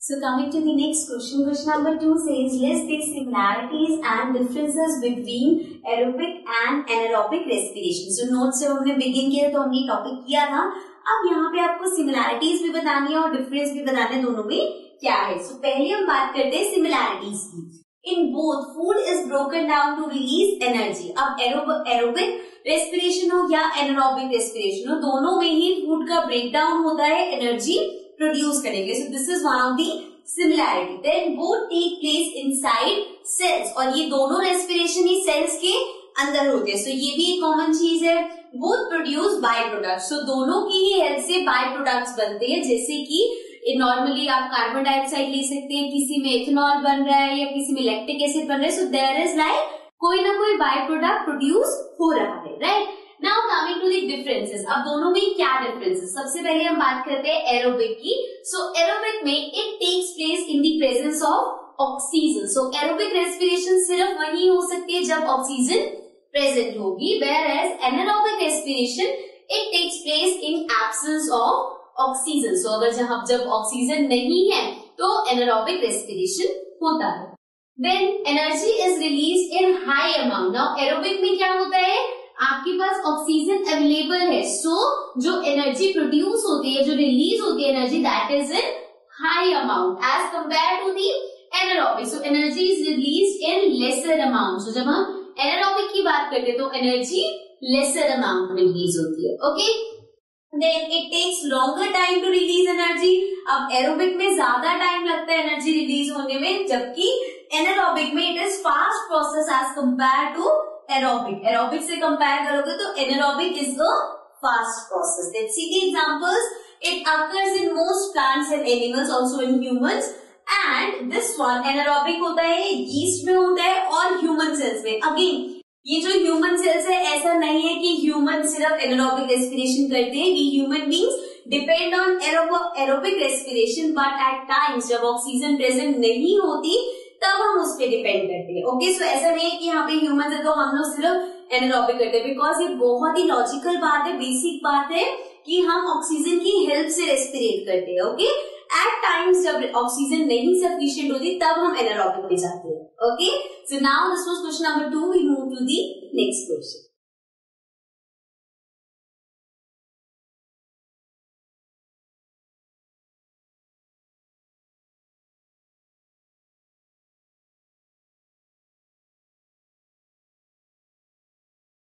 So coming to the next question, question number 2 says list the similarities and differences between aerobic and anaerobic respiration. So notes जब हमने begin किया तो हमने topic किया था. अब यहाँ पे आपको similarities भी बतानी है और difference भी बताना है दोनों में क्या है. So पहले हम बात करते हैं similarities की. In both, food is broken down to release energy. अब aerobic respiration हो या anaerobic respiration हो, दोनों में ही food का breakdown होता है energy प्रोड्यूस करेंगे. So this is one of the similarity. Then both take place inside cells और ये दोनों respiration ही cells के अंदर होते हैं. So ये भी एक कॉमन चीज है. Both produce by-products. So दोनों की ही हेल्प से by-products बनते हैं, जैसे कि नॉर्मली आप कार्बन डाइऑक्साइड ले सकते हैं, किसी में इथेनॉल बन रहा है या किसी में लैक्टिक एसिड बन रहा है. So there is like कोई ना कोई by-product प्रोड्यूस हो रहा है, right? Now coming to the differences. अब दोनों में क्या differences? सबसे पहले हम बात करते हैं aerobic की. So aerobic में it takes place in the presence of oxygen. So aerobic respiration सिर्फ वही हो सकती है जब ऑक्सीजन present होगी, whereas anaerobic respiration it takes place in absence of oxygen. So अगर जब ऑक्सीजन नहीं है तो anaerobic respiration होता है. Then energy is released in high amount. Now aerobic में क्या होता है? आपके पास ऑक्सीजन अवेलेबल है, सो जो एनर्जी प्रोड्यूस होती है, जो रिलीज होती है energy, that is in high amount as compare to the anaerobic. So energy is release in lesser amount. So जब हम एनारोबिक की बात करते हैं तो एनर्जी लेसर अमाउंट में रिलीज होती है. Okay, then it takes longer time to release energy. अब एरोबिक में ज्यादा टाइम लगता है एनर्जी रिलीज होने में, जबकि एनारोबिक में it is fast process as compare to aerobic. Aerobic से कंपेयर करोगे तो anaerobic is a fast process. Let's see the examples. It occurs in most plants and animals, also in humans. And this one anaerobic होता है, yeast में होता है और human cells में. Again, ये जो human cells है, ऐसा नहीं है कि human सिर्फ anaerobic respiration करते हैं. We human beings depend on aerobic respiration, but at times जब ऑक्सीजन प्रेजेंट नहीं होती तब हम उस पर डिपेंड करते हैं. ओके, सो ऐसा नहीं है कि यहाँ पे ह्यूमन है तो हम लोग सिर्फ एनारोबिक करते हैं, बिकॉज ये बहुत ही लॉजिकल बात है, बेसिक बात है कि हम ऑक्सीजन की हेल्प से रेस्पिरेट करते हैं. ओके, एट टाइम्स जब ऑक्सीजन नहीं सफिशिएंट होती तब हम एनारोबिक में जाते हैं. Okay, so now this was question number 2. We move to the next question.